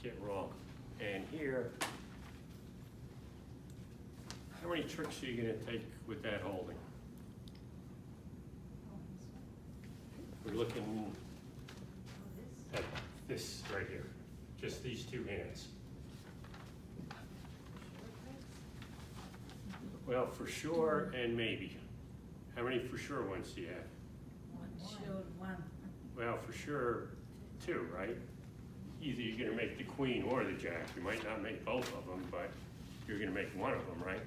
get wrong. And here, how many tricks are you gonna take with that holding? We're looking at this right here, just these two hands. Well, for sure and maybe. How many for sure ones do you have? One. Well, for sure, two, right? Either you're gonna make the queen or the jack. You might not make both of them, but you're gonna make one of them, right?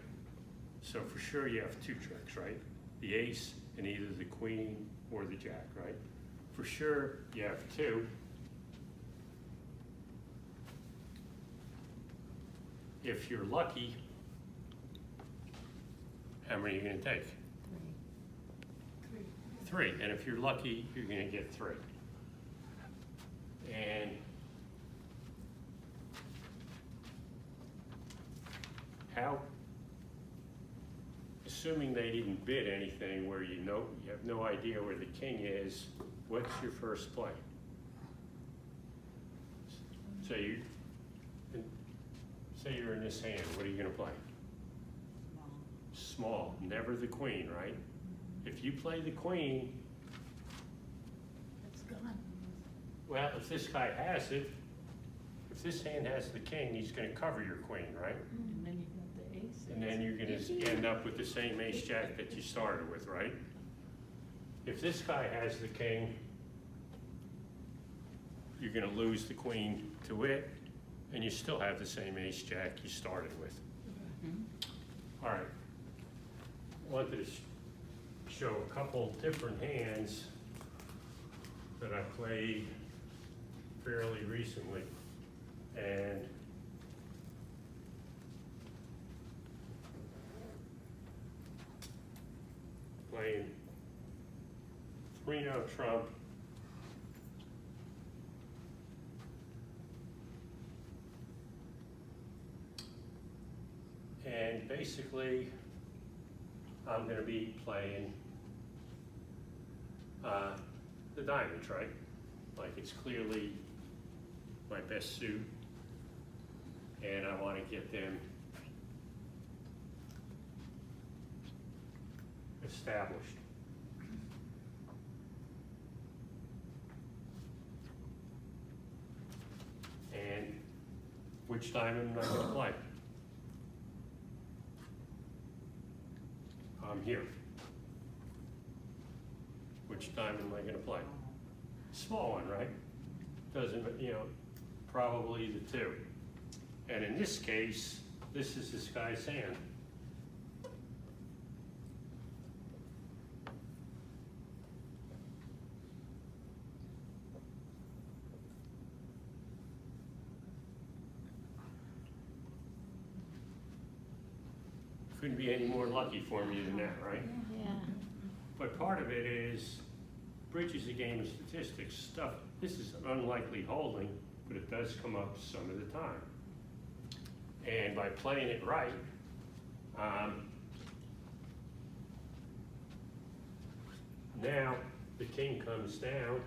So for sure you have two tricks, right? The ace and either the queen or the jack, right? For sure you have two. If you're lucky, how many are you gonna take? Three, and if you're lucky, you're gonna get three. And how, assuming they didn't bid anything where you know, you have no idea where the king is, what's your first play? Say you're in this hand, what are you gonna play? Small, never the queen, right? If you play the queen, It's gone. well, if this guy has it, if this hand has the king, he's gonna cover your queen, right? And then you got the ace. And then you're gonna end up with the same ace jack that you started with, right? If this guy has the king, you're gonna lose the queen to it, and you still have the same ace jack you started with. All right. I wanted to show a couple different hands that I played fairly recently. And playing 3-note trump. And basically, I'm gonna be playing the diamonds, right? Like it's clearly my best suit, and I wanna get them established. And which diamond am I gonna play? I'm here. Which diamond am I gonna play? Small one, right? Doesn't, you know, probably the two. And in this case, this is this guy's hand. Couldn't be any more lucky for me than that, right? Yeah. But part of it is, bridge is a game of statistics stuff. This is an unlikely holding, but it does come up some of the time. And by playing it right, now the king comes down,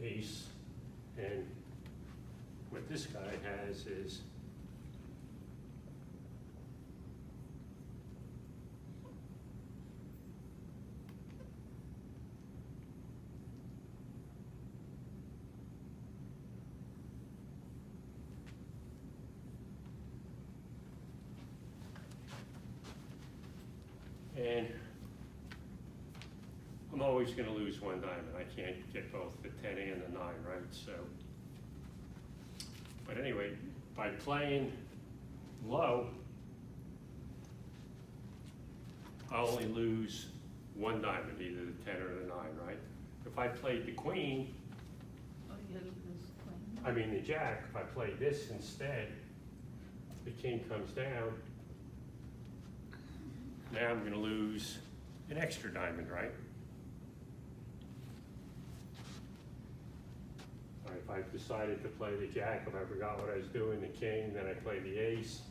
ace, and what this guy has is and I'm always gonna lose one diamond. I can't get both the 10 and the 9, right? So, but anyway, by playing low, I only lose one diamond, either the 10 or the 9, right? If I played the queen, Oh, you gotta lose queen. I mean the jack, if I played this instead, the king comes down, now I'm gonna lose an extra diamond, right? All right, if I decided to play the jack, if I forgot what I was doing, the king, then I play the ace,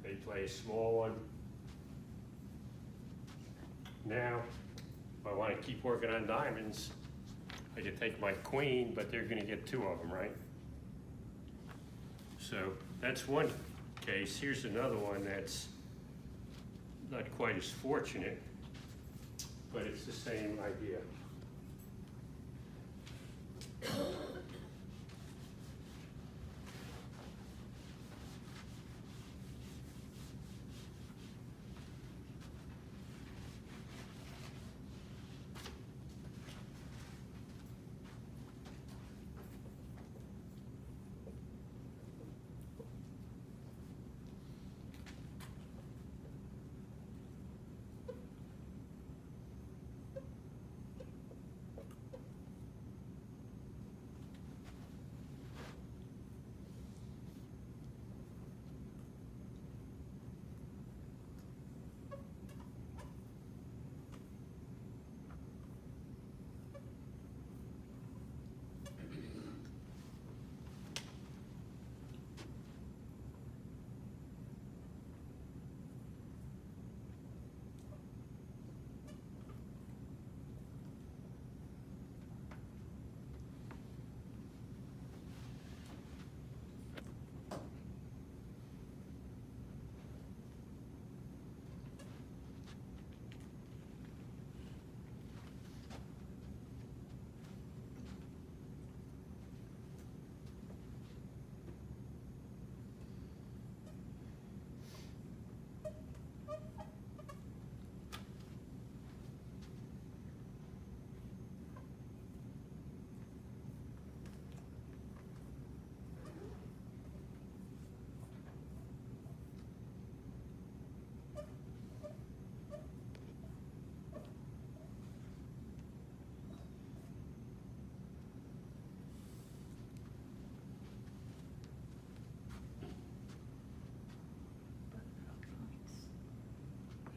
they play a small one. Now, if I wanna keep working on diamonds, I could take my queen, but they're gonna get two of them, right? So that's one case. Here's another one that's not quite as fortunate, but it's the same idea.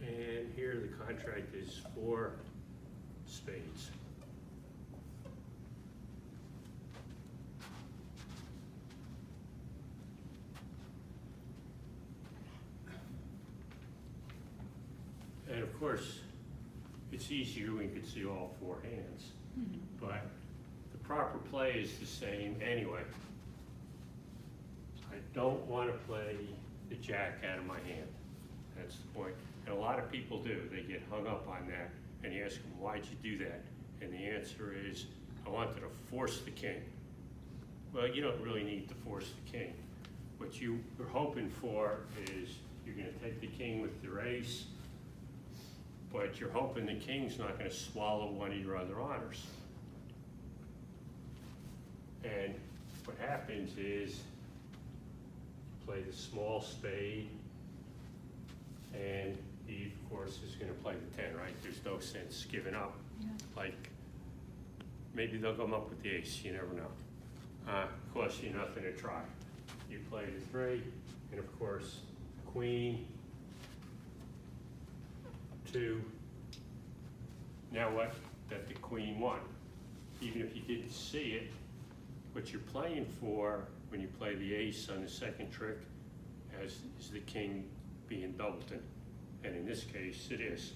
And here the contract is 4 spades. And of course, it's easier when you can see all 4 hands, but the proper play is the same anyway. I don't want to play the jack out of my hand. That's the point. And a lot of people do. They get hung up on that, and you ask them, why'd you do that? And the answer is, I wanted to force the king. Well, you don't really need to force the king. What you're hoping for is you're going to take the king with your ace, but you're hoping the king's not going to swallow one of your other honors. And what happens is, play the small spade, and he, of course, is going to play the 10, right? There's no sense giving up. Yeah. Like, maybe they'll come up with the ace, you never know. Costs you nothing to try. You play the 3, and of course, queen, 2. Now what? That the queen won. Even if you didn't see it, what you're playing for when you play the ace on the second trick is the king being doubleton. And in this case, it is.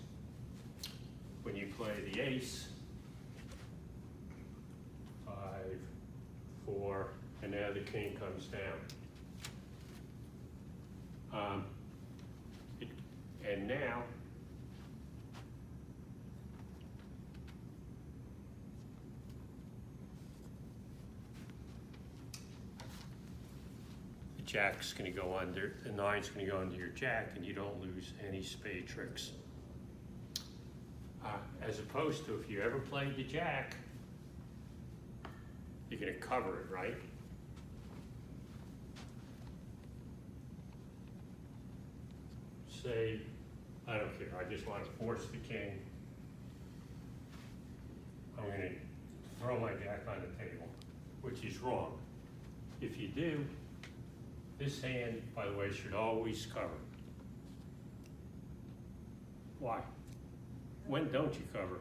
When you play the ace, 5, 4, and now the king comes down. And now, the jack's going to go under, the 9's going to go under your jack, and you don't lose any spade tricks. As opposed to if you ever played the jack, you're going to cover it, right? Say, I don't care, I just want to force the king. I'm going to throw my jack on the table, which is wrong. If you do, this hand, by the way, should always cover. Why? When don't you cover?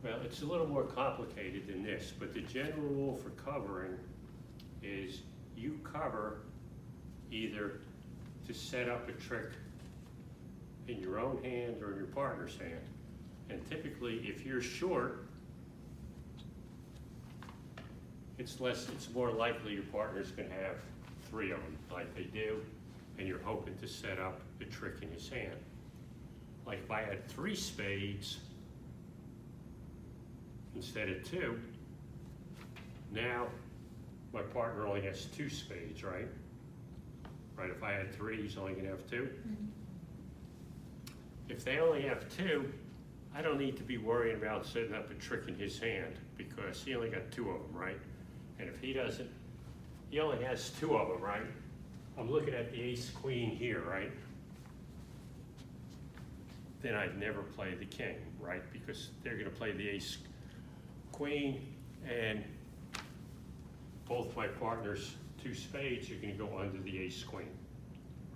Well, it's a little more complicated than this, but the general rule for covering is you cover either to set up a trick in your own hand or in your partner's hand. And typically, if you're short, it's more likely your partner's gonna have 3 of them, like they do, and you're hoping to set up a trick in his hand. Like if I had 3 spades instead of 2, now my partner only has 2 spades, right? Right, if I had 3, he's only gonna have 2. If they only have 2, I don't need to be worrying about setting up a trick in his hand because he only got 2 of them, right? And if he doesn't, he only has 2 of them, right? I'm looking at the ace queen here, right? Then I'd never play the king, right? Because they're gonna play the ace queen and both my partner's 2 spades are gonna go under the ace queen,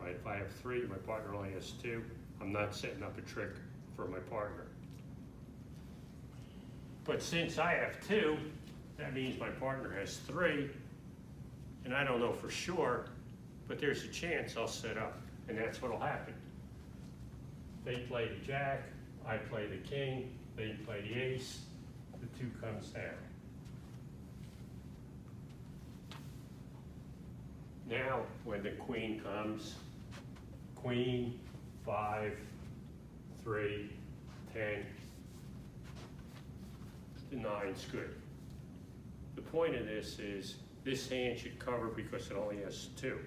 right? If I have 3, my partner only has 2, I'm not setting up a trick for my partner. But since I have 2, that means my partner has 3, and I don't know for sure, but there's a chance I'll set up, and that's what'll happen. They play the jack, I play the king, they play the ace, the 2 comes down. Now, when the queen comes, queen, 5, 3, 10, the 9's good. The point of this is, this hand should cover because it only has 2.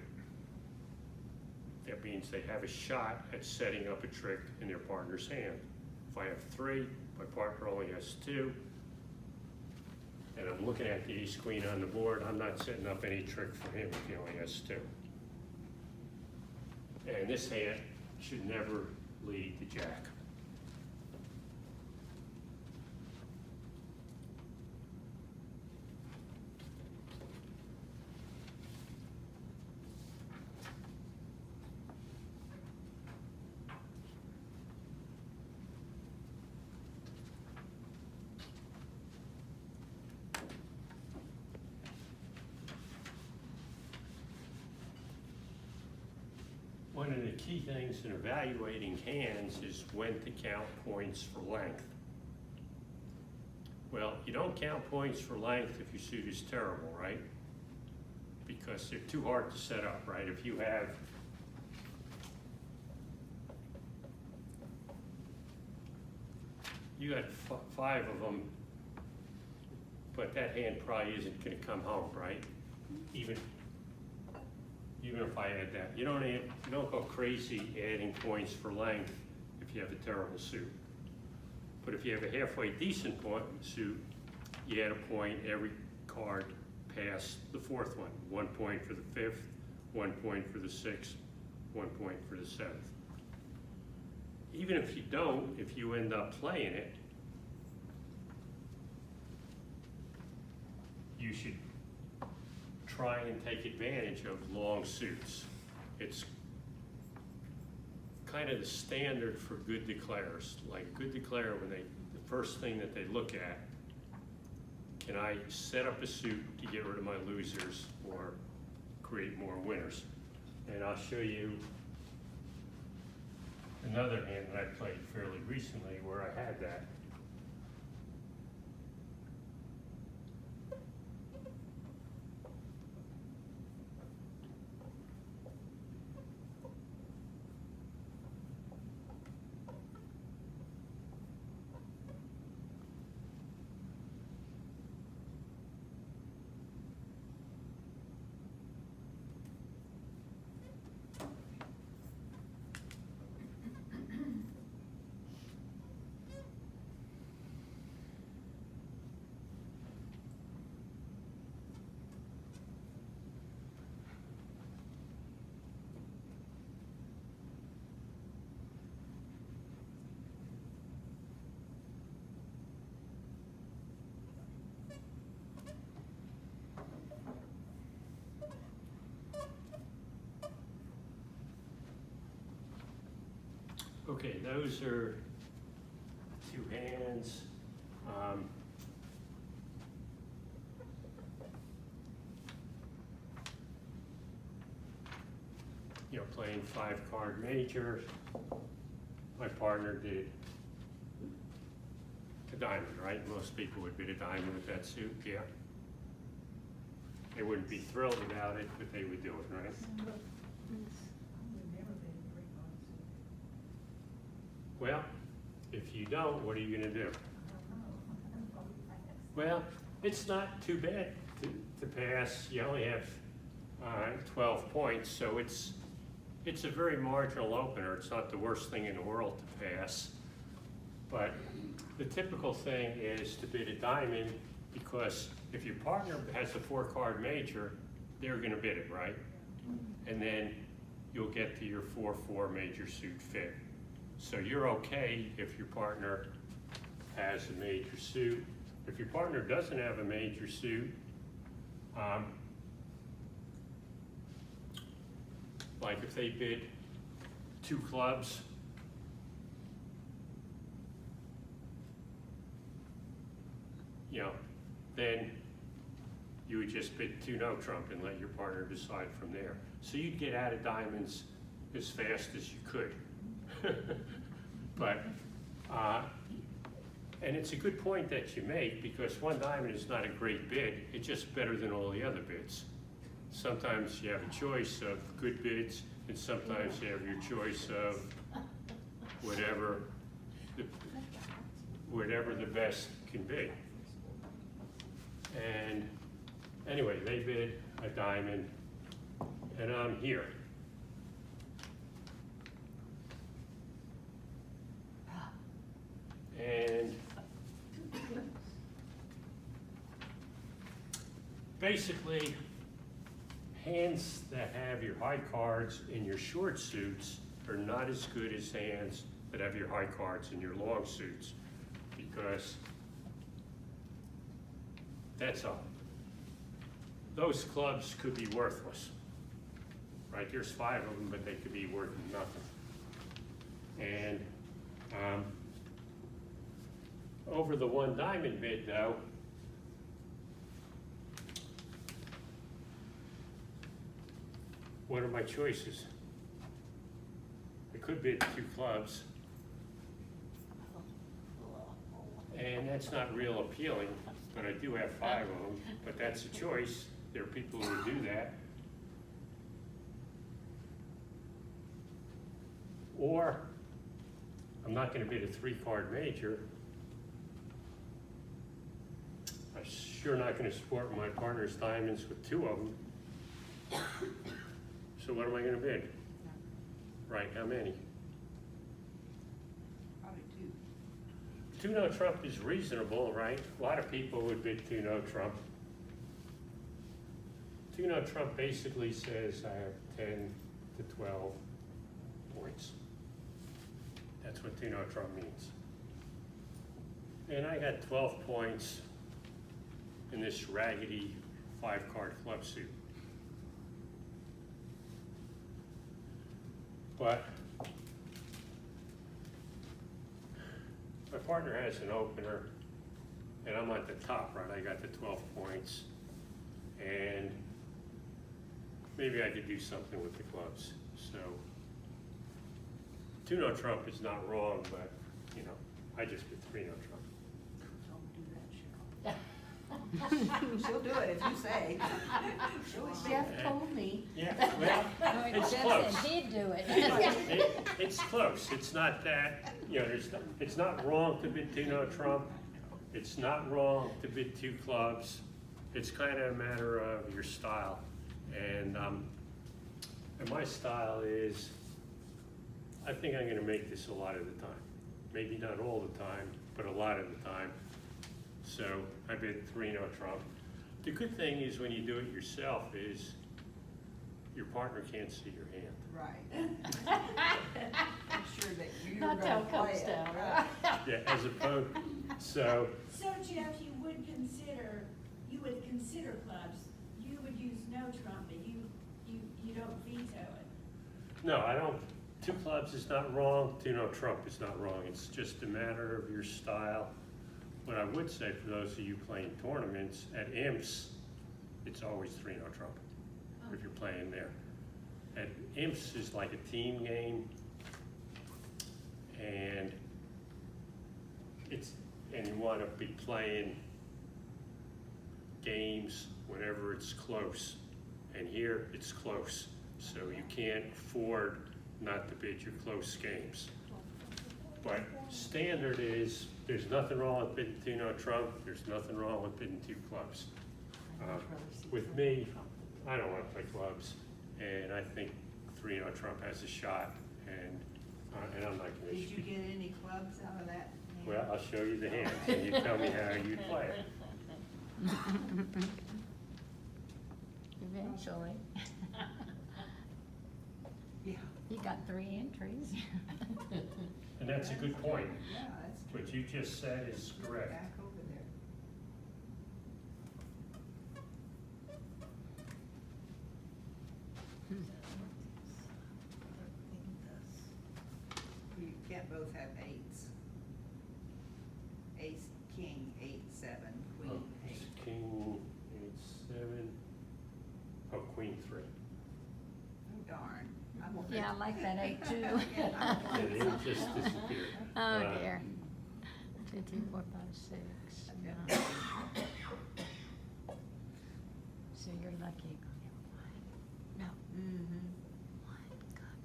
That means they have a shot at setting up a trick in their partner's hand. If I have 3, my partner only has 2, and I'm looking at the ace queen on the board, I'm not setting up any trick for him if he only has 2. And this hand should never lead the jack. One of the key things in evaluating hands is when to count points for length. Well, you don't count points for length if your suit is terrible, right? Because they're too hard to set up, right? If you have got 5 of them, but that hand probably isn't gonna come home, right? Even if I add that. You don't go crazy adding points for length if you have a terrible suit. But if you have a halfway decent suit, you add a point every card past the 4th one. 1 point for the 5th, 1 point for the 6th, 1 point for the 7th. Even if you don't, if you end up playing it, you should try and take advantage of long suits. It's kind of the standard for good declarers. Like good declarer, the first thing that they look at, can I set up a suit to get rid of my losers or create more winners? And I'll show you another hand that I played fairly recently where I had that. Okay, those are 2 hands. Playing 5-card major. My partner did a diamond, right? Most people would bid a diamond with that suit, yeah. They wouldn't be thrilled about it, but they would do it, right? Well, if you don't, what are you gonna do? Well, it's not too bad to pass. You only have 12 points, so it's a very marginal opener. It's not the worst thing in the world to pass. But the typical thing is to bid a diamond, because if your partner has a 4-card major, they're gonna bid it, right? And then you'll get to your 4-4 major suit fit. So you're okay if your partner has a major suit. If your partner doesn't have a major suit, like if they bid 2 clubs, then you would just bid 2 no trump and let your partner decide from there. So you'd get out of diamonds as fast as you could. But, and it's a good point that you make, because 1 diamond is not a great bid, it's just better than all the other bids. Sometimes you have a choice of good bids, and sometimes you have your choice of whatever the best can be. And anyway, they bid a diamond, and I'm here. And basically, hands that have your high cards in your short suits are not as good as hands that have your high cards in your long suits, because that's all. Those clubs could be worthless, right? There's 5 of them, but they could be worth nothing. And over the 1 diamond bid, though, what are my choices? I could bid 2 clubs, and that's not real appealing, but I do have 5 of them, but that's a choice. There are people who would do that. Or, I'm not gonna bid a 3-card major. I'm sure not gonna support my partner's diamonds with 2 of them. So what am I gonna bid? Right, how many? Probably 2. 2 no trump is reasonable, right? A lot of people would bid 2 no trump. 2 no trump basically says I have 10 to 12 points. That's what 2 no trump means. And I got 12 points in this raggedy 5-card club suit. But my partner has an opener, and I'm at the top, right? I got the 12 points, and maybe I could do something with the clubs. So 2 no trump is not wrong, but I just did 3 no trump. Don't do that, Cheryl. She'll do it if you say. Jeff told me. Yeah, well, it's Jeff close. said he'd do it. It's close. It's not that, it's not wrong to bid 2 no trump. It's not wrong to bid 2 clubs. It's kind of a matter of your style. And my style is, I think I'm gonna make this a lot of the time. Maybe not all the time, but a lot of the time. So I bid 3 no trump. The good thing is when you do it yourself is your partner can't see your hand. Right. I'm sure that you're Not gonna till it play comes it. down, Right. Yeah, as opposed, so, So Jeff, you would consider clubs, you would use no trump, but you don't veto it. no, I don't, 2 clubs is not wrong, 2 no trump is not wrong. It's just a matter of your style. What I would say for those of you playing tournaments, at IMPS, it's always 3 no trump, if you're playing there. At IMPS is like a team game, and you want to be playing games whenever it's close. And here, it's close. So you can't afford not to bid your close games. But standard is, there's nothing wrong with bidding 2-0 trump, there's nothing wrong with bidding 2 clubs. With me, I don't want to play clubs, and I think 3-0 trump has a shot, and I'm not going to. Did you get any clubs out of that? hand? Well, I'll show you the hands, and you tell me how you play it. Eventually. Yeah. You got 3 entries. And that's a good point. Yeah, that's true. What you just said is correct. Back over there. You can't both have 8s. Ace, king, 8, 7, Oh, queen, it's 8. King, 8, 7, oh, queen 3. Oh darn. I'm afraid- Yeah, I like that 8 too. Yeah, I'm And afraid it just disappeared. Oh dear. 2, 3, 4, 5, 6. Yeah. 9. So you're lucky. No. Mm-hmm. 1, God.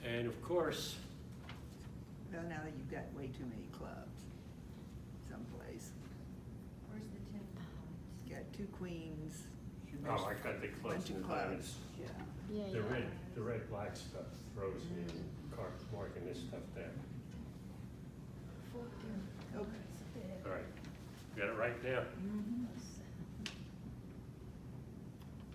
And of course, Well, now that you've got way too many clubs someplace. Where's the 10 of You got 2 queens. oh, I got the clubs Bunch and of the diamonds. clubs, yeah. Yeah, The yeah. red-black stuff throws me in marking this stuff down. Okay. All right, you got it right now? Mm-hmm.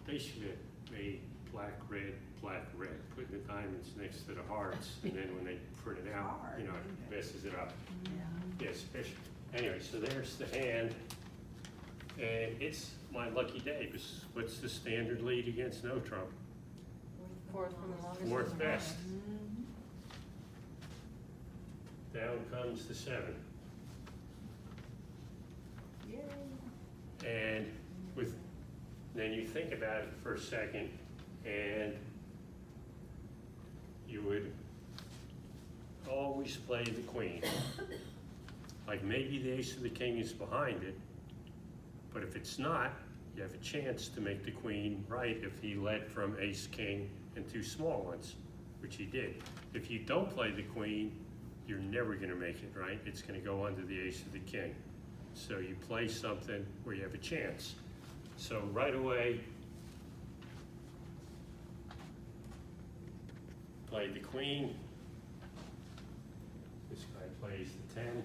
They should have made black, red, putting the diamonds next to the hearts, and then when they print it out, you know, it messes it up. Yeah. Yeah, especially, anyway, so there's the hand, and it's my lucky day, because what's the standard lead against no trump? Fourth from the longest. Fourth best. Mhm. Down comes the 7. Yay. And then you think about it for a second, and you would always play the queen. Like maybe the ace of the king is behind it, but if it's not, you have a chance to make the queen right if he led from ace, king, and 2 small ones, which he did. If you don't play the queen, you're never gonna make it right. It's gonna go under the ace of the king. So you play something where you have a chance. So right away, played the queen. This guy plays the 10.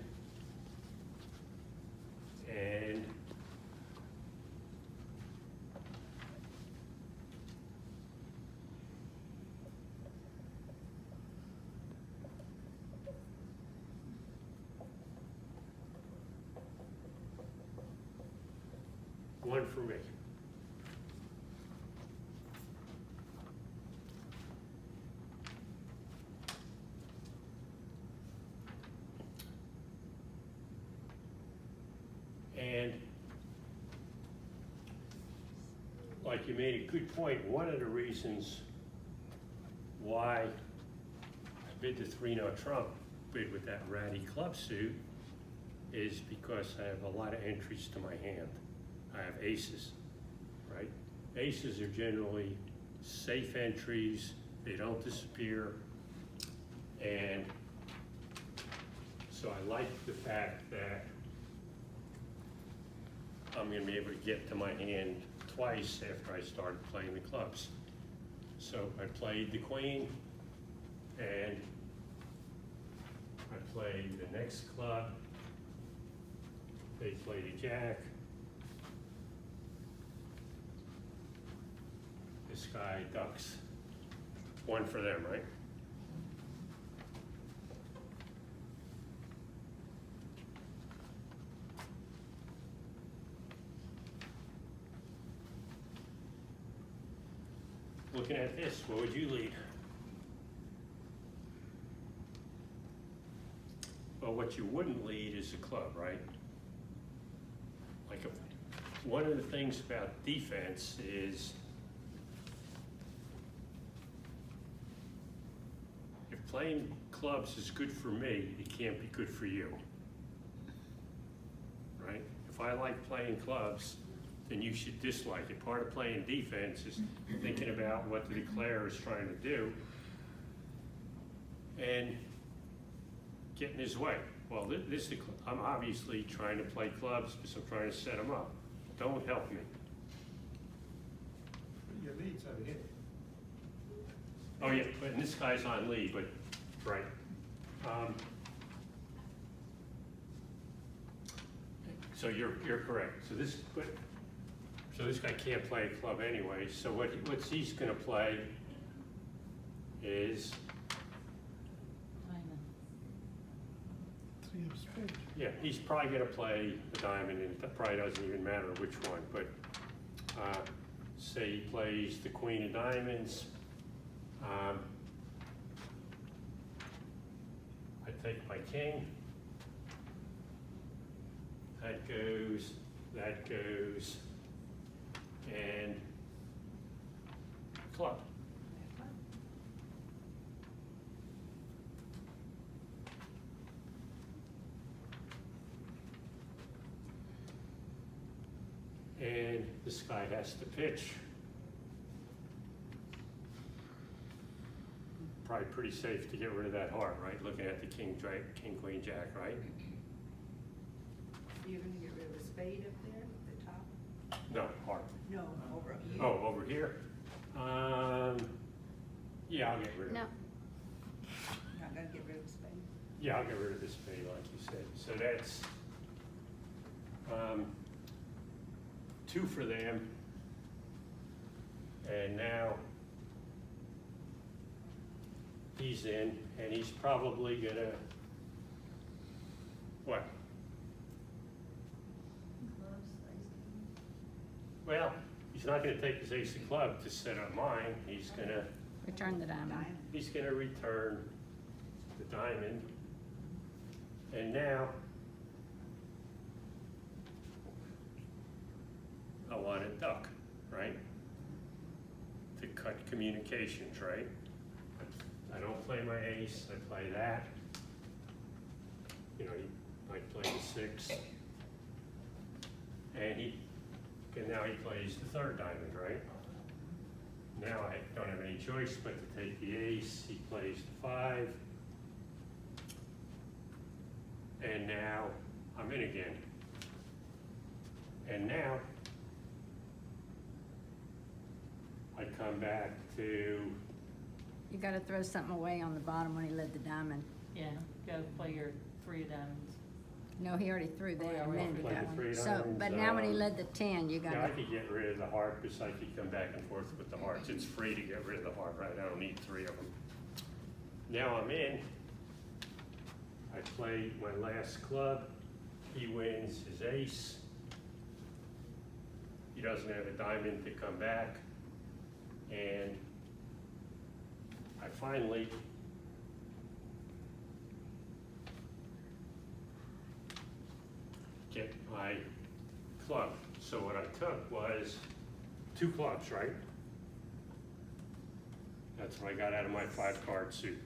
And one for me. And like you made a good point, one of the reasons why I bid the 3-0 trump, bid with that ratty club suit, is because I have a lot of entries to my hand. I have aces, right? Aces are generally safe entries, they don't disappear, and so I like the fact that I'm gonna be able to get to my hand twice after I started playing the clubs. So I played the queen, and I played the next club. They played a jack. This guy ducks. One for them, right? Looking at this, what would you lead? Well, what you wouldn't lead is a club, right? Like one of the things about defense is playing clubs is good for me, it can't be good for you. Right? If I like playing clubs, then you should dislike it. Part of playing defense is thinking about what the declare is trying to do and get in his way. Well, I'm obviously trying to play clubs because I'm trying to set him up. Don't help me. Your lead's over here. Oh yeah, but this guy's on lead, but, right. So you're correct. So this guy can't play a club anyway, so what he's gonna play is, Three of spades. yeah, he's probably gonna play the diamond, and it probably doesn't even matter which one, but, say he plays the queen of diamonds, I take my king, that goes, and club. And this guy has to pitch. Probably pretty safe to get rid of that heart, right? Looking at the king, queen, jack, right? You're gonna get rid of the spade up there, the top? No, heart. No, over you. Oh, over here? Yeah, I'll get rid of it. No, Not gonna get rid of the spade? Yeah, I'll get rid of this spade, like you said. So that's, 2 for them. And now he's in, and he's probably gonna, what? Well, he's not gonna take his ace of club to set up mine. He's gonna return the diamond. return the diamond. And now I want a duck, right? To cut communications, right? I don't play my ace, I play that. You know, he might play the 6. And now he plays the 3rd diamond, right? Now I don't have any choice but to take the ace, he plays the 5. And now I'm in again. And now I come back to, You gotta throw something away on the bottom when he led the diamond. Yeah, go play your 3 of diamonds. No, he already threw there a minute Played the ago. 3 So, diamonds, but now when he led the 10, you yeah, I gotta, could get rid of the heart because I could come back and forth with the hearts. It's free to get rid of the heart, right? I don't need 3 of them. Now I'm in. I play my last club. He wins his ace. He doesn't have a diamond to come back. And I finally get my club. So what I took was 2 clubs, right? That's what I got out of my 5-card suit,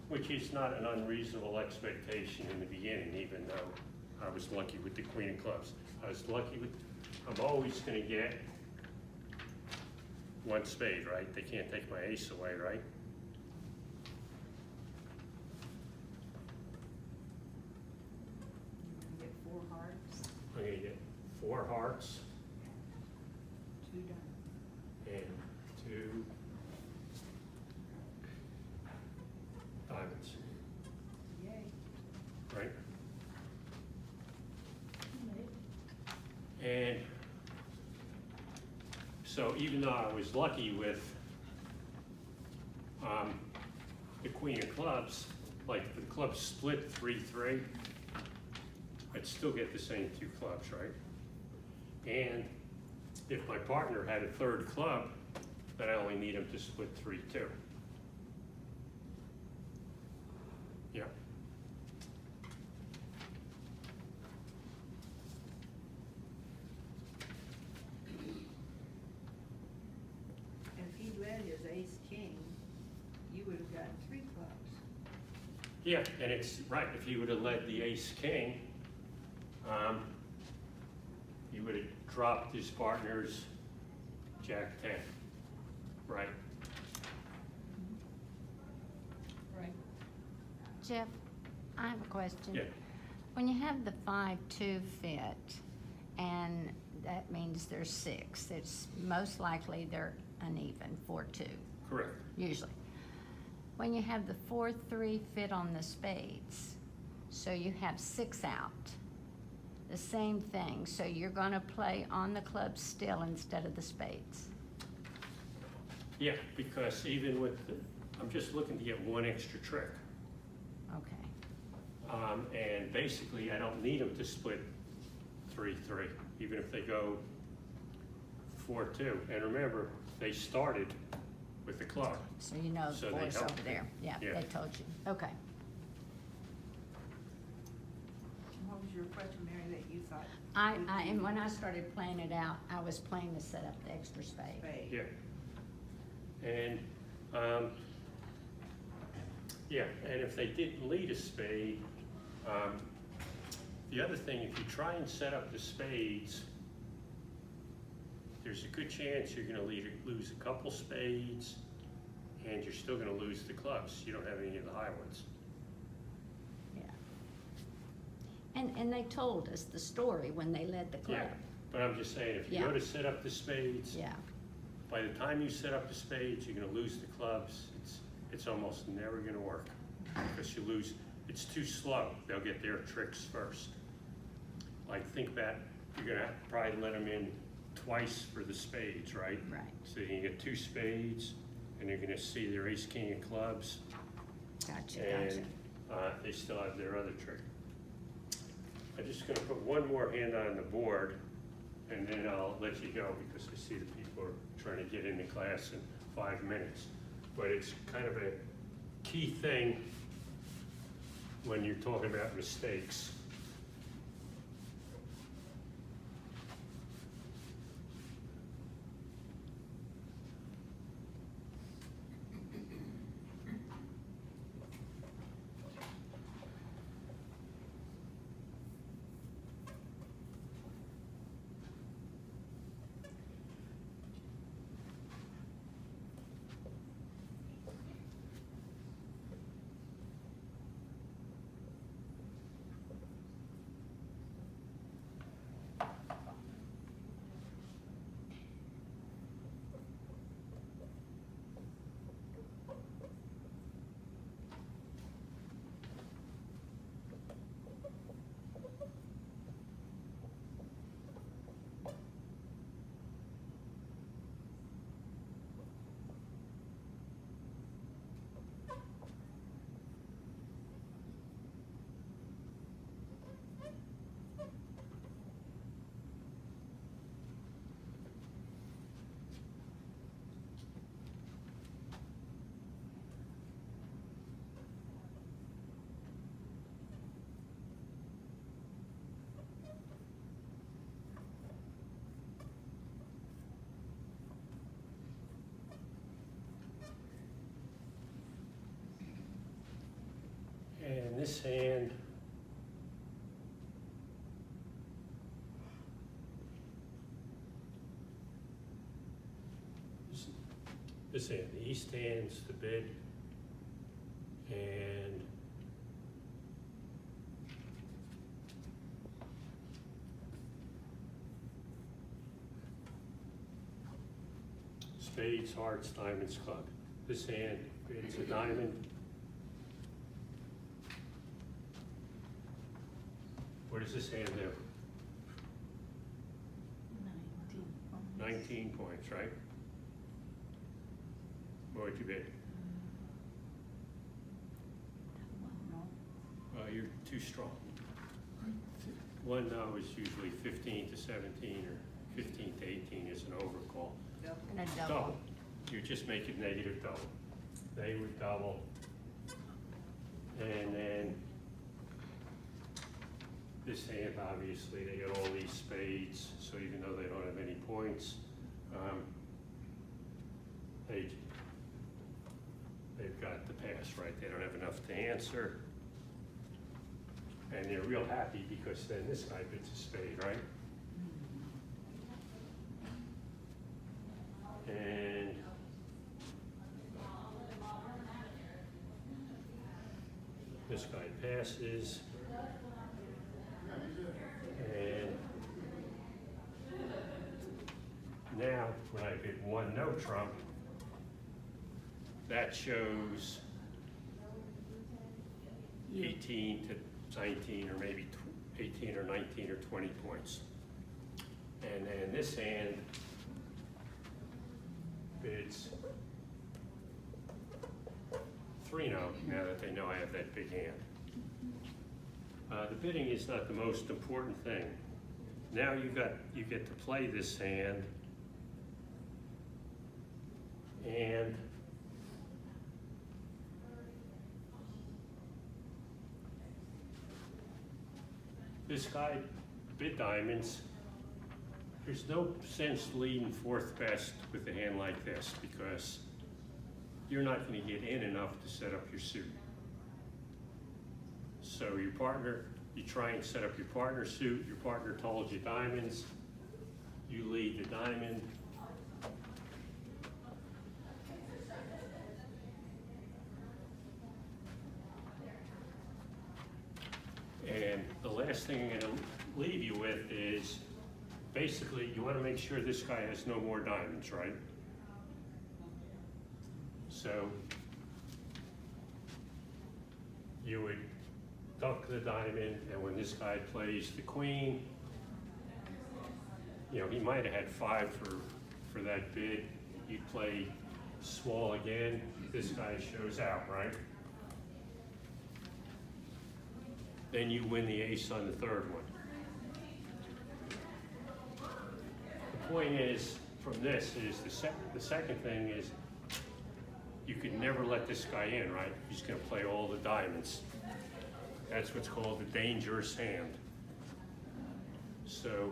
which is not an unreasonable expectation in the beginning, even though I was lucky with the queen of clubs. I was lucky with, I'm always gonna get 1 spade, right? They can't take my ace away, right? You get 4 hearts, I'm gonna get 4 hearts 2 diamonds. and 2 diamonds, Yay. right? And so even though I was lucky with the queen of clubs, like the clubs split 3-3, I'd still get the same 2 clubs, right? And if my partner had a 3rd club, then I only need him to split 3-2. Yeah. And if he led his ace king, you would have gotten 3 clubs. Yeah, and it's, right, if he would have led the ace-king, he would have dropped his partner's jack-10, right? Right. Jeff, I have a question. Yeah, When you have the 5-2 fit, and that means there's 6, it's most likely they're uneven, 4-2, correct. usually. When you have the 4-3 fit on the spades, so you have 6 out, the same thing, so you're gonna play on the club still instead of the spades. Yeah, because even with, I'm just looking to get one extra trick. Okay, And basically, I don't need them to split 3-3, even if they go 4-2. And remember, they started with the club. so you know So the they boys help over you. there, yeah, Yeah. they told you, okay. What was your question, Mary, that you thought? And when I started playing it out, I was playing to set up the extra spade. Spade. Yeah. And, yeah, and if they didn't lead a spade, the other thing, if you try and set up the spades, there's a good chance you're gonna lose a couple spades, and you're still gonna lose the clubs. You don't have any of the high ones. Yeah. And they told us the story when they led the club. Yeah, but I'm just saying, if you go Yeah. to set up the spades, Yeah, by the time you set up the spades, you're gonna lose the clubs. It's almost never gonna work, because you lose, it's too slow. They'll get their tricks first. Like, think back, you're gonna probably let them in twice for the spades, right? right, So you can get 2 spades, and you're gonna see their ace, king of clubs, gotcha, and they still have their other trick. I'm just gonna put one more hand on the board, and then I'll let you go, because I see the people are trying to get into class in 5 minutes. But it's kind of a key thing when you're talking about mistakes. And this hand, this hand, the east hand's the bid, and spades, hearts, diamonds, club. This hand, it's a diamond. What does this hand do? 19 points, right? What would you bid? No. You're too strong. One now is usually 15 to 17 or 15 to 18 is an overcall. Yep. and a double. You're just making negative double. They would double. And then this hand, obviously, they got all these spades, so even though they don't have any they've got the pass, right? They don't have enough to answer. And they're real happy because then this guy bids a spade, right? And this guy passes. And now, when I bid one no trump, that shows 18 to 19, or maybe 18 or 19 or 20 points. And then this hand bids 3-0, now that they know I have that big hand. The bidding is not the most important thing. Now you get to play this hand, and this guy bid diamonds. There's no sense leading fourth best with a hand like this because you're not going to get in enough to set up your suit. So your partner, you try and set up your partner suit, your partner told you diamonds, you lead the diamond. And the last thing I'm going to leave you with is basically you want to make sure this guy has no more diamonds, right? So you would duck the diamond, and when this guy plays the queen, you know, he might have had 5 for that bid. You'd play small again. This guy shows out, right? Then you win the ace on the third one. The point is, from this, is the second thing is you could never let this guy in, right? He's gonna play all the diamonds. That's what's called the dangerous hand. So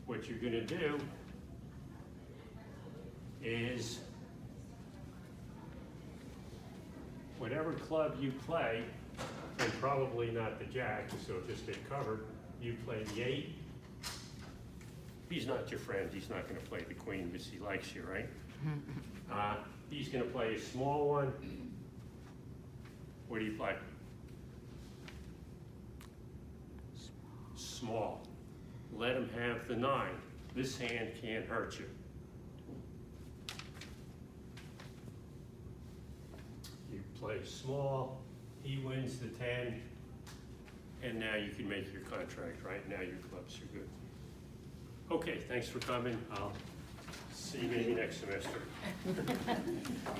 what you're gonna do is whatever club you play, and probably not the jack, so it'll just get covered, you play the 8. He's not your friend, he's not gonna play the queen because he likes you, right? He's gonna play a small one. What do you play? Small. Let him have the 9. This hand can't hurt you. You play small, he wins the 10, and now you can make your contract, right? Now your clubs are good. Okay, thanks for coming. I'll see you maybe next semester.